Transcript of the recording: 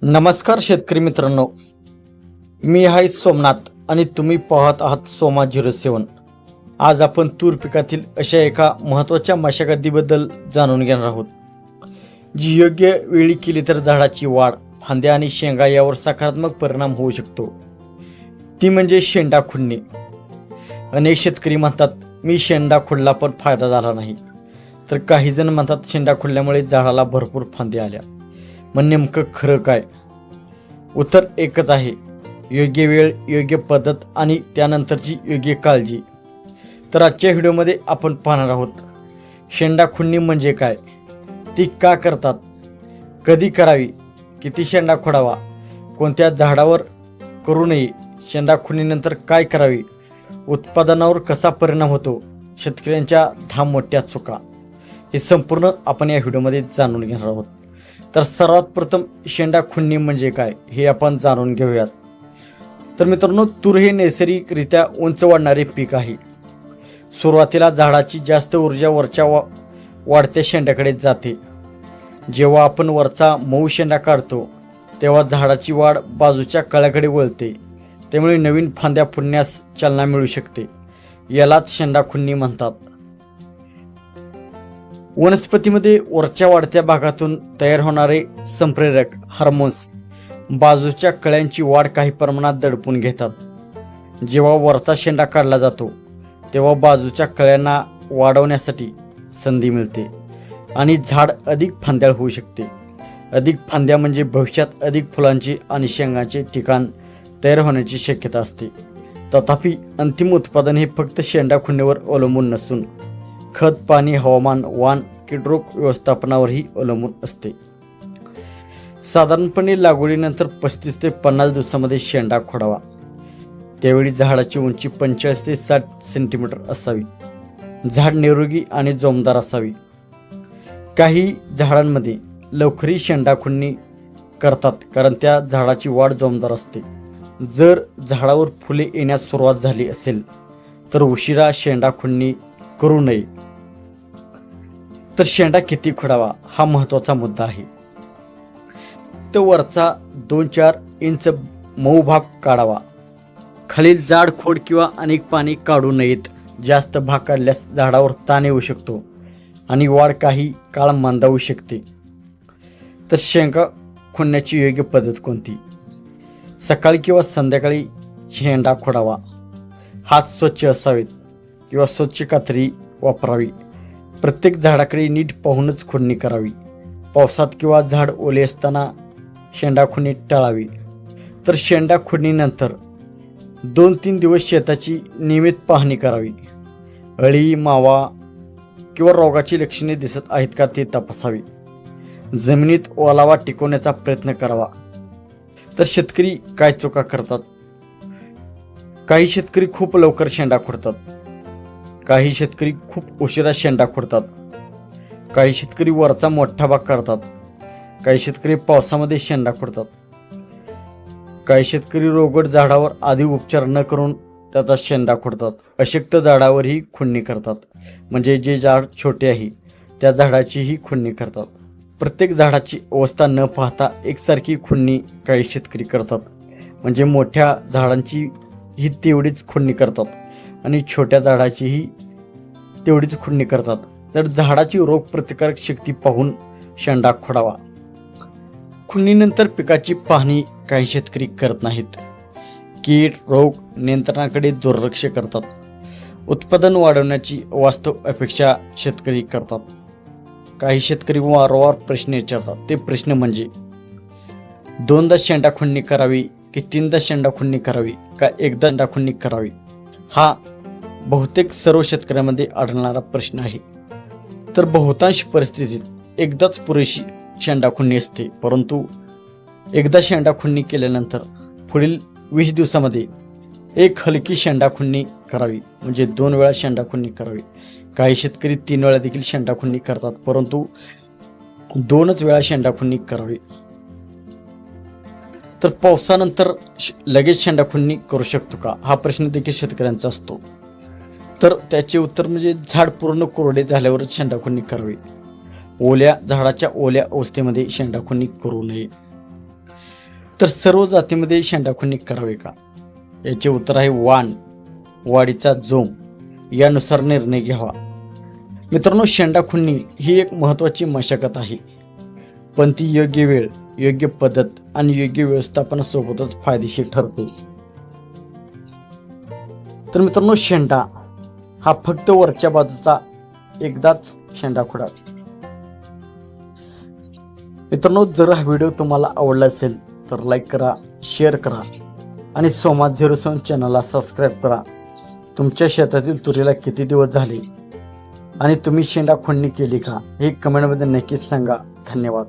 नमस्कार शेतकरी मित्रांनो, मी आहे सोमनाथ आणि तुम्ही पाहत आहात सोमा 07। आज आपण तूर पिकातील अशा एका महत्त्वाच्या मशागतीबद्दल जाणून घेणार आहोत, जी योग्य वेळी केली तर झाडाची वाढ, फांद्या आणि शेंगा यावर सकारात्मक परिणाम होऊ शकतो। ती म्हणजे शेंडा खुडणे। अनेक शेतकरी म्हणतात, मी शेंडा खुडला पण फायदा झाला नाही, तर काही जण म्हणतात शेंडा खुडल्यामुळे झाडाला भरपूर फांद्या आल्या। मग नेमकं खरं काय? उत्तर एकच आहे, योग्य वेळ, योग्य पद्धत आणि त्यानंतरची योग्य काळजी। तर आजच्या व्हिडिओमध्ये आपण पाहणार आहोत, शेंडा खुडणी म्हणजे काय, ती का करतात, कधी करावी, किती शेंडा खोडावा, कोणत्या झाडावर करू नये, शेंडा खुडणीनंतर काय करावे, उत्पादनावर कसा परिणाम होतो, शेतकऱ्यांच्या 10 मोठ्या चुका, हे संपूर्ण आपण या व्हिडिओमध्ये जाणून घेणार आहोत। तर सर्वात प्रथम शेंडा खुडणी म्हणजे काय हे आपण जाणून घेऊयात। तर मित्रांनो, तूर हे नैसर्गिकरित्या उंच वाढणारे पीक आहे। सुरुवातीला झाडाची जास्त ऊर्जा वरच्या वाढत्या शेंड्याकडे जाते। जेव्हा आपण वरचा मऊ शेंडा काढतो तेव्हा झाडाची वाढ बाजूच्या कळ्याकडे वळते, त्यामुळे नवीन फांद्या फुटण्यास चालना मिळू शकते। यालाच शेंडा खुडणी म्हणतात। वनस्पतीमध्ये वरच्या वाढत्या भागातून तयार होणारे संप्रेरक हार्मोन्स बाजूच्या कळ्यांची वाढ काही प्रमाणात दडपून घेतात। जेव्हा वरचा शेंडा काढला जातो तेव्हा बाजूच्या कळ्यांना वाढवण्यासाठी संधी मिळते आणि झाड अधिक फांद्याळ होऊ शकते। अधिक फांद्या म्हणजे भविष्यात अधिक फुलांचे आणि शेंगांचे ठिकाण तयार होण्याची शक्यता असते। तथापि अंतिम उत्पादन हे फक्त शेंडा खुडणीवर अवलंबून नसून खत, पाणी, हवामान, वाण, कीड, रोग व्यवस्थापनावरही अवलंबून असते। साधारणपणे लागवडीनंतर 35 ते 50 दिवसांमध्ये शेंडा खोडावा। त्यावेळी झाडाची उंची 45 ते 60 सेंटीमीटर असावी। झाड निरोगी आणि जोमदार असावी। काही झाडांमध्ये लवकरही शेंडा खुडणी करतात कारण त्या झाडाची वाढ जोमदार असते। जर झाडावर फुले येण्यास सुरुवात झाली असेल तर उशिरा शेंडा खुडणी करू नये। तर शेंडा किती खोडावा हा महत्त्वाचा मुद्दा आहे। तर वरचा 2-4 इंच मऊ भाग काढावा। खालील जाड खोड किंवा अनेक पाने काढू नयेत। जास्त भाग काढल्यास झाडावर ताण येऊ शकतो आणि वाढ काही काळ मंदावू शकते। तर शेंगा खुडण्याची योग्य पद्धत कोणती? सकाळी किंवा संध्याकाळी शेंडा खोडावा। हात स्वच्छ असावेत किंवा स्वच्छ कात्री वापरावी। प्रत्येक झाडाकडे नीट पाहूनच खुडणी करावी। पावसात किंवा झाड ओले असताना शेंडा खुडणी टाळावी। तर शेंडा खुडणीनंतर 2-3 दिवस शेताची नियमित पाहणी करावी। अळी, मावा किंवा रोगाची लक्षणे दिसत आहेत का ते तपासावी। जमिनीत ओलावा टिकवण्याचा प्रयत्न करावा। तर शेतकरी काय चुका करतात? काही शेतकरी खूप लवकर शेंडा खोडतात, काही शेतकरी खूप उशिरा शेंडा खोडतात, काही शेतकरी वरचा मोठा भाग काढतात, काही शेतकरी पावसामध्ये शेंडा खोडतात, काही शेतकरी रोगट झाडावर आधी उपचार न करून त्याचा शेंडा खोडतात, अशक्त झाडावरही खुडणी करतात, म्हणजे जे झाड छोटे आहे त्या झाडाचीही खुडणी करतात। प्रत्येक झाडाची अवस्था न पाहता एकसारखी खुडणी काही शेतकरी करतात, म्हणजे मोठ्या झाडांची ही तेवढीच खुडणी करतात आणि छोट्या झाडाचीही तेवढीच खुडणी करतात। तर झाडाची रोगप्रतिकारक शक्ती पाहून शेंडा खोडावा। खुडणीनंतर पिकाची पाहणी काही शेतकरी करत नाहीत। कीड, रोग नियंत्रणाकडे दुर्लक्ष करतात। उत्पादन वाढवण्याची वास्तव अपेक्षा शेतकरी करतात। काही शेतकरी वारंवार प्रश्न विचारतात। ते प्रश्न म्हणजे 2दा शेंडा खुडणी करावी की 3दा शेंडा खुडणी करावी का एकदा शेंडा खुडणी करावी? हा बहुतेक सर्व शेतकऱ्यांमध्ये आढळणारा प्रश्न आहे। तर बहुतांश परिस्थितीत एकदाच पुरेशी शेंडा खुडणी असते, परंतु एकदा शेंडा खुडणी केल्यानंतर पुढील 20 दिवसामध्ये एक हलकी शेंडा खुडणी करावी, म्हणजे 2 वेळा शेंडा खुडणी करावी। काही शेतकरी 3 वेळा देखील शेंडा खुडणी करतात, परंतु 2च वेळा शेंडा खुडणी करावी। तर पावसानंतर लगेच शेंडा खुडणी करू शकतो का हा प्रश्न देखील शेतकऱ्यांचा असतो। तर त्याचे उत्तर म्हणजे झाड पूर्ण कोरडे झाल्यावरच शेंडा खुडणी करावी। झाडाच्या ओल्या अवस्थेमध्ये शेंडा खुडणी करू नये। तर सर्व जातीमध्ये शेंडाखुन्नी करावी का? याचे उत्तर आहे वाण, वाढीचा जोम यानुसार निर्णय घ्यावा. मित्रांनो, शेंडाखुन्नी ही एक महत्त्वाची मशागत आहे, पण ती योग्य वेळ, योग्य पद्धत आणि योग्य व्यवस्थापनासोबतच फायदेशीर ठरते. तर मित्रांनो, शेंडा हा फक्त वरच्या बाजूचा एकदाच शेंडा खुडा. मित्रांनो, जर हा व्हिडिओ तुम्हाला आवडला असेल तर लाईक करा, शेअर करा आणि सोमा 07 चॅनलला सबस्क्राईब करा. तुमच्या शेतातील तुरीला किती दिवस झाले आणि तुम्ही शेंडा खुडणी केली का हे कमेंटमध्ये नक्कीच सांगा. धन्यवाद.